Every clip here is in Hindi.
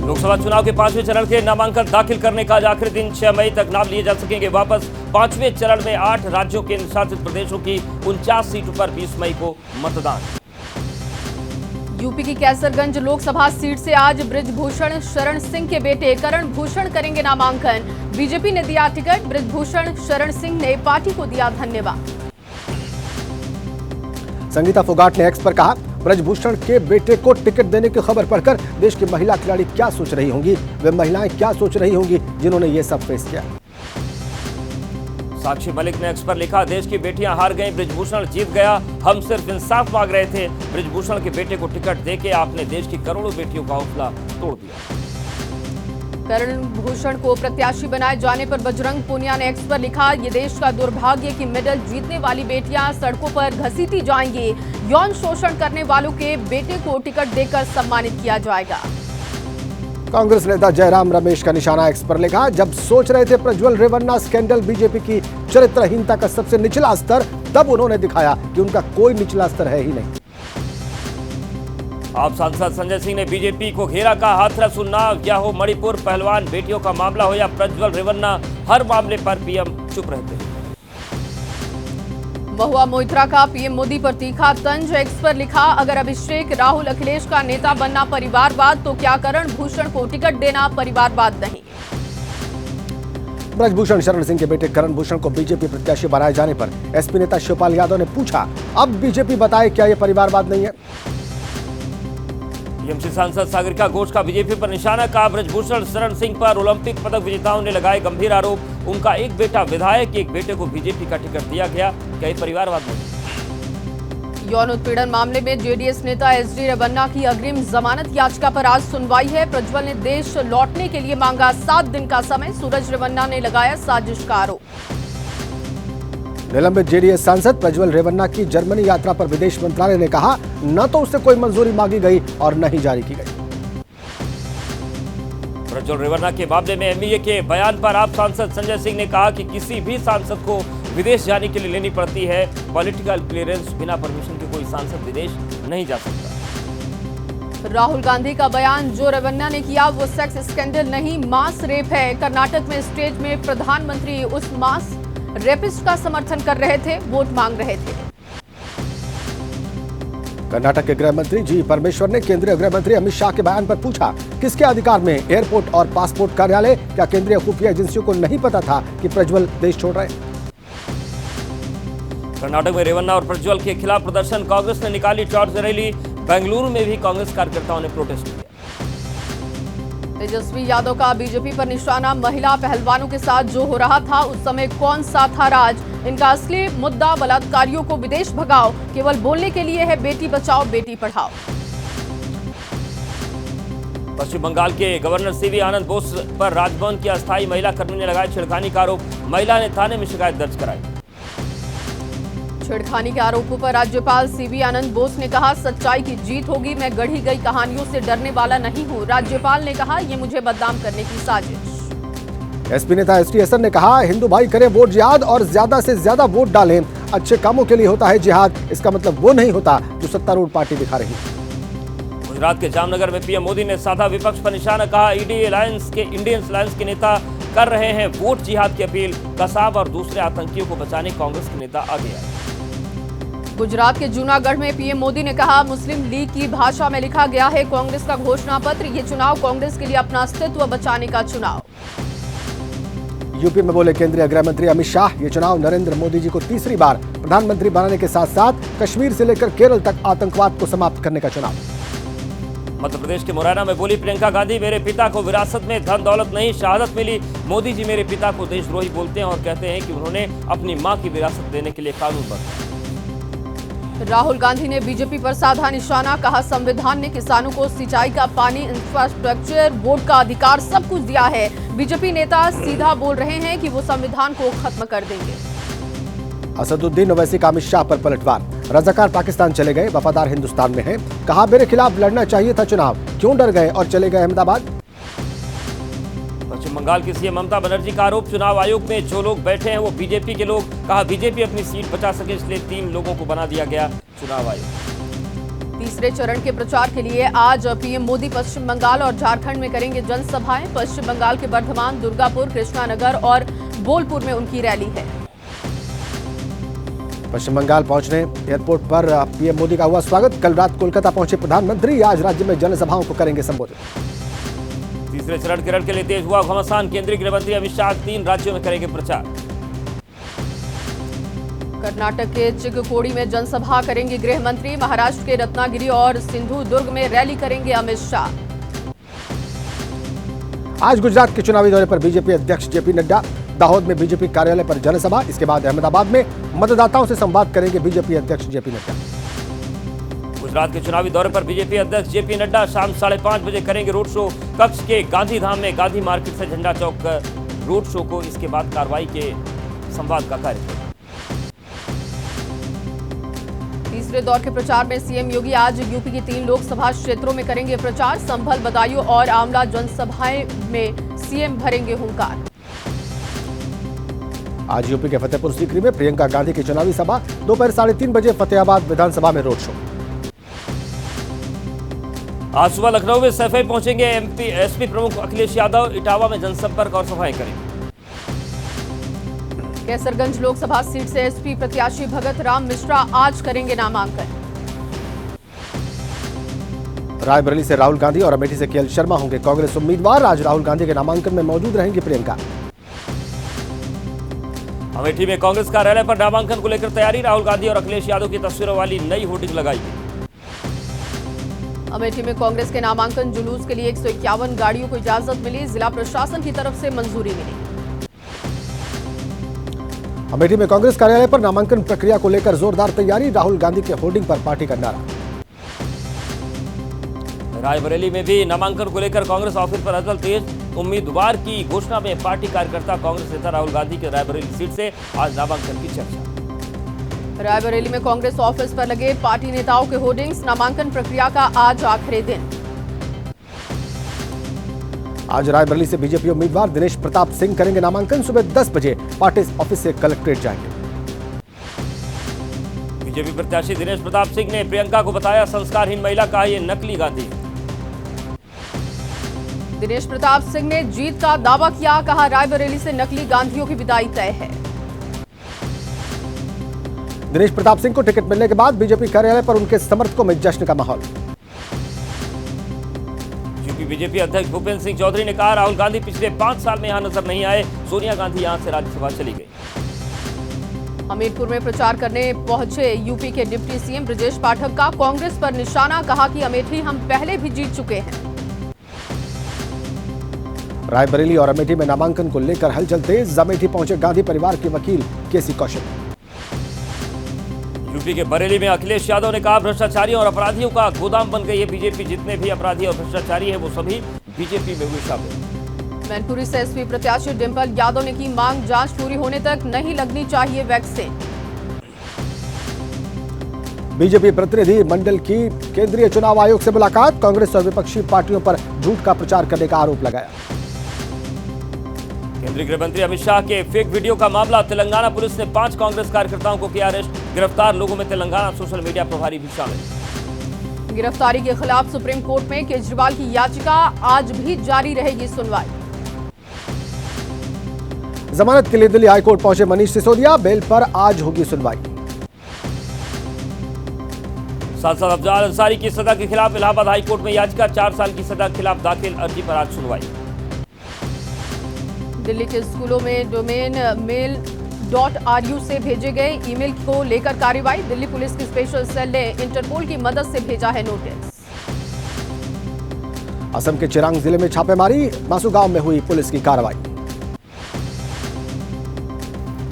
लोकसभा चुनाव के 5वें चरण के नामांकन दाखिल करने का आज आखिरी दिन। 6 मई तक नाम लिए जा सकेंगे वापस। 5वें चरण में 8 राज्यों के शासित प्रदेशों की 49 सीटों पर 20 मई को मतदान। यूपी की कैसरगंज लोकसभा सीट से आज बृजभूषण शरण सिंह के बेटे करण भूषण करेंगे नामांकन। बीजेपी ने दिया टिकट। बृजभूषण शरण सिंह ने पार्टी को दिया धन्यवाद। संगीता फोगाट ने एक्स पर कहा, ब्रजभूषण के बेटे को टिकट देने की खबर पढ़कर देश की महिला खिलाड़ी क्या सोच रही होंगी, वे महिलाएं क्या सोच रही होंगी जिन्होंने ये सब फेस किया। साक्षी मलिक ने एक्स पर लिखा, देश की बेटियां हार गईं, बृजभूषण जीत गया, हम सिर्फ इंसाफ मांग रहे थे। बृजभूषण के बेटे को टिकट देके आपने देश की करोड़ों बेटियों का हौसला तोड़ दिया। करण भूषण को प्रत्याशी बनाए जाने पर बजरंग पूनिया ने एक्स पर लिखा, ये देश का दुर्भाग्य कि मेडल जीतने वाली बेटियां सड़कों पर घसीटी जाएंगी। यौन शोषण करने वालों के बेटे को टिकट देकर सम्मानित किया जाएगा। कांग्रेस नेता जयराम रमेश का निशाना एक्स पर लिखा, जब सोच रहे थे प्रज्वल रेवन्ना स्कैंडल बीजेपी की चरित्रहीनता का सबसे निचला स्तर, तब उन्होंने दिखाया कि उनका कोई निचला स्तर है ही नहीं। आप सांसद संजय सिंह ने बीजेपी को घेरा का हाथरस उन्नाव, या हो मणिपुर पहलवान बेटियों का मामला हो या प्रज्वल रेवन्ना, हर मामले पर पीएम चुप रहते हैं। महुआ मोइत्रा का पीएम मोदी पर तीखा तंज। एक्स पर लिखा, अगर अभिषेक राहुल अखिलेश का नेता बनना परिवारवाद, तो क्या करण भूषण को टिकट देना परिवारवाद नहीं। ब्रजभूषण शरण सिंह के बेटे करण भूषण को बीजेपी प्रत्याशी बनाए जाने पर एसपी नेता शिवपाल यादव ने पूछा, अब बीजेपी बताए क्या यह परिवारवाद नहीं है। टीएमसी सांसद सागरिका घोष का बीजेपी पर निशाना। कहा, बृजभूषण शरण सिंह पर ओलंपिक पदक विजेताओं ने लगाए गंभीर आरोप। उनका एक बेटा विधायक, एक बेटे को बीजेपी का टिकट दिया गया, क्या ये परिवारवाद नहीं। यौन उत्पीड़न मामले में जेडीएस नेता एसडी रेवन्ना की अग्रिम जमानत याचिका पर आज सुनवाई है। प्रज्वल ने देश लौटने के लिए मांगा 7 दिन का समय। सूरज रेवन्ना ने लगाया साजिश का आरोप। निलंबित जेडीएस सांसद प्रज्वल रेवन्ना की जर्मनी यात्रा पर विदेश मंत्रालय ने कहा, न तो उससे कोई मंजूरी मांगी गई और न ही जारी की गई। प्रज्वल रेवन्ना के मामले में एमईए के बयान पर आप सांसद संजय सिंह ने कहा कि किसी भी सांसद को विदेश जाने के लिए लेनी पड़ती है पॉलिटिकल क्लियरेंस। बिना परमिशन के कोई सांसद विदेश नहीं जा सकता। राहुल गांधी का बयान, जो रेवन्ना ने किया वो सेक्स स्कैंडल नहीं, मास रेप है। कर्नाटक में स्टेज में प्रधानमंत्री उस मास रेपिस्ट का समर्थन कर रहे थे, वोट मांग रहे थे। कर्नाटक के गृह मंत्री जी परमेश्वर ने केंद्रीय गृह मंत्री अमित शाह के बयान पर पूछा, किसके अधिकार में एयरपोर्ट और पासपोर्ट कार्यालय, क्या केंद्रीय खुफिया एजेंसियों को नहीं पता था कि प्रज्वल देश छोड़ रहे। कर्नाटक में रेवन्ना और प्रज्वल के खिलाफ प्रदर्शन। कांग्रेस ने निकाली टॉर्च रैली। बेंगलुरु में भी कांग्रेस कार्यकर्ताओं ने प्रोटेस्ट किया। तेजस्वी यादव का बीजेपी पर निशाना। महिला पहलवानों के साथ जो हो रहा था उस समय कौन सा था राज। इनका असली मुद्दा बलात्कारियों को विदेश भगाओ, केवल बोलने के लिए है बेटी बचाओ बेटी पढ़ाओ। पश्चिम बंगाल के गवर्नर सीवी आनंद बोस पर राजभवन की अस्थायी महिला कर्मी ने लगाया छेड़खानी का आरोप। महिला ने थाने में शिकायत दर्ज कराई। छेड़खानी के आरोपों पर राज्यपाल सीवी आनंद बोस ने कहा, सच्चाई की जीत होगी, मैं गढ़ी गई कहानियों से डरने वाला नहीं हूं। राज्यपाल ने कहा, ये मुझे बदनाम करने की साजिश। एसपी नेता एसटी हसन ने कहा, हिंदू भाई करें वोट जिहाद और ज्यादा से ज्यादा वोट डालें। अच्छे कामों के लिए होता है जिहाद, इसका मतलब वो नहीं होता जो सत्तारूढ़ पार्टी दिखा रही है। गुजरात के जामनगर में पीएम मोदी ने साधा विपक्ष पर निशाना। कहा, इंडियन अलायंस के नेता कर रहे हैं वोट जिहाद की अपील। कसाब और दूसरे आतंकियों को बचाने कांग्रेस के नेता आगे आए। गुजरात के जूनागढ़ में पीएम मोदी ने कहा, मुस्लिम लीग की भाषा में लिखा गया है कांग्रेस का घोषणा पत्र। ये चुनाव कांग्रेस के लिए अपना अस्तित्व बचाने का चुनाव। यूपी में बोले केंद्रीय गृह मंत्री अमित शाह, ये चुनाव नरेंद्र मोदी जी को तीसरी बार प्रधानमंत्री बनाने के साथ साथ कश्मीर से लेकर केरल तक आतंकवाद को समाप्त करने का चुनाव। मध्य प्रदेश के मुरैना में बोली प्रियंका गांधी, मेरे पिता को विरासत में धन दौलत नहीं शहादत मिली। मोदी जी मेरे पिता को देशद्रोही बोलते हैं और कहते हैं कि उन्होंने अपनी मां की विरासत देने के लिए कानून बनाया। राहुल गांधी ने बीजेपी पर साधा निशाना। कहा, संविधान ने किसानों को सिंचाई का पानी, इंफ्रास्ट्रक्चर, वोट का अधिकार सब कुछ दिया है। बीजेपी नेता सीधा बोल रहे हैं कि वो संविधान को खत्म कर देंगे। असदुद्दीन ओवैसी का अमित शाह पर पलटवार। रजाकार पाकिस्तान चले गए, वफादार हिंदुस्तान में हैं। कहा, मेरे खिलाफ लड़ना चाहिए था चुनाव, क्यों डर गए और चले गए अहमदाबाद। पश्चिम बंगाल की सीएम ममता बनर्जी का आरोप, चुनाव आयोग में जो लोग बैठे हैं वो बीजेपी के लोग। कहा, बीजेपी अपनी सीट बचा सके इसलिए 3 लोगों को बना दिया गया चुनाव आयोग। तीसरे चरण के प्रचार के लिए आज पीएम मोदी पश्चिम बंगाल और झारखंड में करेंगे जनसभाएं। पश्चिम बंगाल के बर्धमान, दुर्गापुर, कृष्णानगर और बोलपुर में उनकी रैली है। पश्चिम बंगाल पहुंचने एयरपोर्ट पर पीएम मोदी का हुआ स्वागत। कल रात कोलकाता पहुंचे प्रधानमंत्री, आज राज्य में जनसभाओं को करेंगे संबोधित। तीसरे चरण केरल के लिए तेज हुआ घमासान। केंद्रीय गृह मंत्री अमित शाह 3 राज्यों में करेंगे प्रचार। कर्नाटक के चिक्कोडी में जनसभा करेंगे गृह मंत्री। महाराष्ट्र के रत्नागिरी और सिंधुदुर्ग में रैली करेंगे अमित शाह। आज गुजरात के चुनावी दौरे पर बीजेपी अध्यक्ष जेपी नड्डा। दाहोद में बीजेपी कार्यालय पर जनसभा। इसके बाद अहमदाबाद में मतदाताओं से संवाद करेंगे बीजेपी अध्यक्ष जेपी नड्डा। गुजरात के चुनावी दौरे पर बीजेपी अध्यक्ष जेपी नड्डा शाम 5:30 बजे करेंगे रोड शो। कच्छ के गांधीधाम में गांधी मार्केट से झंडा चौक रोड शो को, इसके बाद कार्रवाई के संवाद का कार्यक्रम। तीसरे दौर के प्रचार में सीएम योगी आज यूपी की 3 लोकसभा क्षेत्रों में करेंगे प्रचार। संभल, बदायूं और आंवला जनसभाएं में सीएम भरेंगे हुंकार। आज यूपी के फतेहपुर सीकरी में प्रियंका गांधी की चुनावी सभा। दोपहर 3:30 बजे फतेहाबाद विधानसभा में रोड शो। आज सुबह लखनऊ में सफाई पहुंचेंगे एसपी प्रमुख अखिलेश यादव। इटावा में जनसंपर्क और सभाएं करेंगे। कैसरगंज लोकसभा सीट से एसपी प्रत्याशी भगत राम मिश्रा आज करेंगे नामांकन। रायबरेली से राहुल गांधी और अमेठी से केएल शर्मा होंगे कांग्रेस उम्मीदवार। आज राहुल गांधी के नामांकन में मौजूद रहेंगी प्रियंका। अमेठी में कांग्रेस कार्यालय पर नामांकन को लेकर तैयारी। राहुल गांधी और अखिलेश यादव की तस्वीरों वाली नई होर्डिंग लगाई गई। अमेठी में कांग्रेस के नामांकन जुलूस के लिए 151 गाड़ियों को इजाजत मिली। जिला प्रशासन की तरफ से मंजूरी मिली। अमेठी में कांग्रेस कार्यालय पर नामांकन प्रक्रिया को लेकर जोरदार तैयारी। राहुल गांधी के होर्डिंग पर पार्टी का नारा। रायबरेली में भी नामांकन को लेकर कांग्रेस ऑफिस पर हलचल तेज। उम्मीदवार की घोषणा में पार्टी कार्यकर्ता कांग्रेस नेता राहुल गांधी के रायबरेली सीट से आज नामांकन की चर्चा। रायबरेली में कांग्रेस ऑफिस पर लगे पार्टी नेताओं के होर्डिंग्स। नामांकन प्रक्रिया का आज आखिरी दिन। आज रायबरेली से बीजेपी उम्मीदवार दिनेश प्रताप सिंह करेंगे नामांकन। सुबह 10 बजे पार्टी ऑफिस से कलेक्ट्रेट जाएंगे। बीजेपी प्रत्याशी दिनेश प्रताप सिंह ने प्रियंका को बताया संस्कारहीन महिला, कहा ये नकली गांधी। दिनेश प्रताप सिंह ने जीत का दावा किया, कहा रायबरेली से नकली गांधियों की विदाई तय है। दिनेश प्रताप सिंह को टिकट मिलने के बाद बीजेपी कार्यालय पर उनके समर्थकों में जश्न का माहौल। यूपी बीजेपी अध्यक्ष भूपेंद्र सिंह चौधरी ने कहा राहुल गांधी पिछले 5 साल में यहां नजर नहीं आए। सोनिया गांधी यहां से राज्यसभा चली गई। हमीरपुर में प्रचार करने पहुंचे यूपी के डिप्टी सीएम ब्रजेश पाठक का कांग्रेस पर निशाना, कहा कि अमेठी हम पहले भी जीत चुके हैं। रायबरेली और अमेठी में नामांकन को लेकर हलचल तेज। अमेठी पहुंचे गांधी परिवार के वकील केसी कौशिक। यूपी के बरेली में अखिलेश यादव ने कहा भ्रष्टाचारियों और अपराधियों का गोदाम बन गई है बीजेपी। जितने भी अपराधी और भ्रष्टाचारी है वो सभी बीजेपी में हुए शामिल। मैनपुरी से एसपी प्रत्याशी डिंपल यादव ने की मांग, जांच पूरी होने तक नहीं लगनी चाहिए वैक्सीन। बीजेपी प्रतिनिधि मंडल की केंद्रीय चुनाव आयोग से मुलाकात। कांग्रेस और विपक्षी पार्टियों पर झूठ का प्रचार करने का आरोप लगाया। केंद्रीय गृह मंत्री अमित शाह के फेक वीडियो का मामला। तेलंगाना पुलिस ने 5 कांग्रेस कार्यकर्ताओं को किया अरेस्ट। गिरफ्तार लोगों में तेलंगाना सोशल मीडिया प्रभारी भी शामिल। गिरफ्तारी के खिलाफ सुप्रीम कोर्ट में केजरीवाल की याचिका, आज भी जारी रहेगी सुनवाई। जमानत के लिए दिल्ली हाईकोर्ट पहुंचे मनीष सिसोदिया। बेल पर आज होगी सुनवाई। सांसद अफजाल अंसारी की सजा के खिलाफ इलाहाबाद हाईकोर्ट में याचिका। 4 साल की सजा के खिलाफ दाखिल अर्जी पर आज सुनवाई। दिल्ली के स्कूलों में डोमेन mail.ru से भेजे गए ईमेल को लेकर कार्रवाई। दिल्ली पुलिस की स्पेशल सेल ने इंटरपोल की मदद से भेजा है नोटिस। असम के चिरांग जिले में छापेमारी। मासू गांव में हुई पुलिस की कार्रवाई।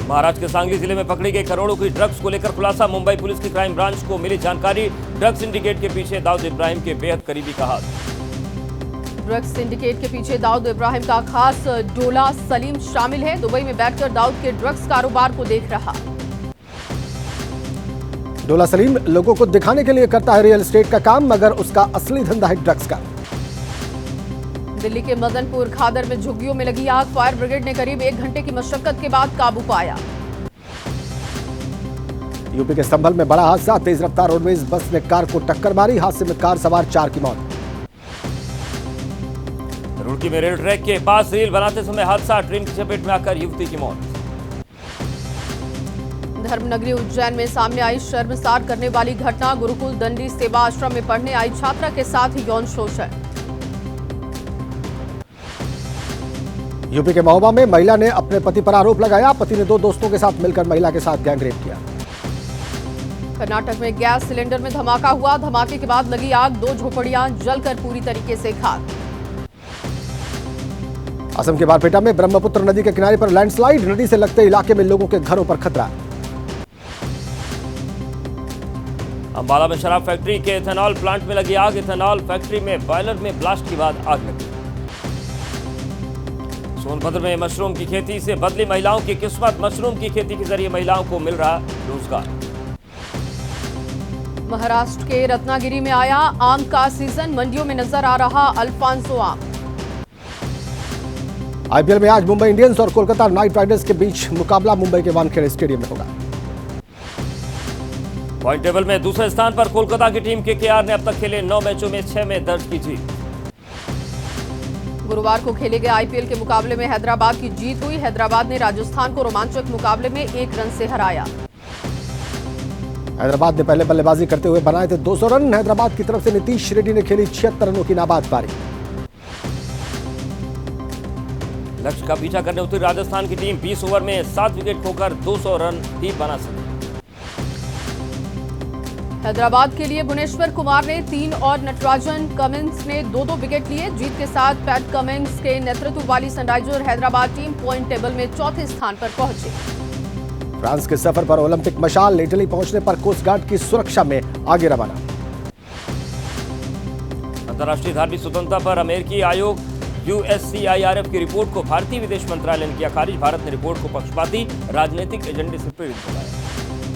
महाराष्ट्र के सांगली जिले में पकड़ी गई करोड़ों की ड्रग्स को लेकर खुलासा। मुंबई पुलिस की क्राइम ब्रांच को मिली जानकारी। ड्रग्स सिंडिकेट के पीछे दाऊद इब्राहिम के बेहद करीबी का हाथ। ड्रग्स सिंडिकेट के पीछे दाऊद इब्राहिम का खास डोला सलीम शामिल है। दुबई में बैठकर दाऊद के ड्रग्स कारोबार को देख रहा। डोला सलीम लोगों को दिखाने के लिए करता है रियल एस्टेट का काम, मगर उसका असली धंधा है ड्रग्स का। दिल्ली के मदनपुर खादर में झुग्गियों में लगी आग। फायर ब्रिगेड ने करीब 1 घंटे की मशक्कत के बाद काबू पाया। यूपी के संभल में बड़ा हादसा, तेज रफ्तार रोडवेज बस ने कार को टक्कर मारी, हादसे में कार सवार 4 की मौत। रुड़की में रेल ट्रैक के पास रील बनाते समय हादसा, ट्रेन की चपेट में आकर युवती की मौत। धर्मनगरी उज्जैन में सामने आई शर्मसार करने वाली घटना, गुरुकुल दंडी सेवा आश्रम में पढ़ने आई छात्रा के साथ यौन शोषण। यूपी के महोबा में महिला ने अपने पति पर आरोप लगाया, पति ने 2 दोस्तों के साथ मिलकर महिला के साथ गैंगरेप किया। कर्नाटक में गैस सिलेंडर में धमाका हुआ, धमाके के बाद लगी आग, 2 झोपड़ियां जलकर पूरी तरीके से खाक। असम के बारपेटा में ब्रह्मपुत्र नदी के किनारे पर लैंडस्लाइड, नदी से लगते इलाके में लोगों के घरों पर खतरा। अंबाला में शराब फैक्ट्री के इथेनॉल प्लांट में लगी आग, इथेनॉल फैक्ट्री में बॉयलर में ब्लास्ट के बाद आग लगी। सोनभद्र में मशरूम की खेती से बदली महिलाओं की किस्मत, मशरूम की खेती के जरिए महिलाओं को मिल रहा रोजगार। महाराष्ट्र के रत्नागिरी में आया आम का सीजन, मंडियों में नजर आ रहा अल्फांसो आम। आईपीएल में आज मुंबई इंडियंस और कोलकाता नाइट राइडर्स के बीच मुकाबला मुंबई के वानखेड़े स्टेडियम में होगा। पॉइंट टेबल में दूसरे स्थान पर कोलकाता की टीम केकेआर ने अब तक खेले 9 मैचों में 6 में दर्ज की जीत। गुरुवार को खेले गए आईपीएल के मुकाबले में हैदराबाद की जीत हुई, हैदराबाद ने राजस्थान को रोमांचक मुकाबले में 1 रन से हराया। हैदराबाद ने पहले बल्लेबाजी करते हुए बनाए थे 200 रन, हैदराबाद की तरफ से नीतीश रेड्डी ने खेली 76 रनों की नाबाद पारी। लक्ष्य का पीछा करने उतरी राजस्थान की टीम, 20 ओवर में 7 विकेट खोकर 200 रन ही बना सकी। हैदराबाद के लिए भुवनेश्वर कुमार ने 3 और नटराजन कमिंस ने 2-2 विकेट लिए। जीत के साथ पैट कमिंस के नेतृत्व वाली Sunriser Hyderabad team point table में 4थे स्थान पर पहुंची। फ्रांस के सफर पर ओलंपिक मशाल, इटली पहुंचने पर कोस्ट गार्ड की सुरक्षा में आगे रवाना। अंतर्राष्ट्रीय धार्मिक स्वतंत्रता पर अमेरिकी आयोग USCIRF की रिपोर्ट को भारतीय विदेश मंत्रालय ने किया खारिज, भारत ने रिपोर्ट को पक्षपाती, राजनीतिक एजेंडे से प्रेरित बताया।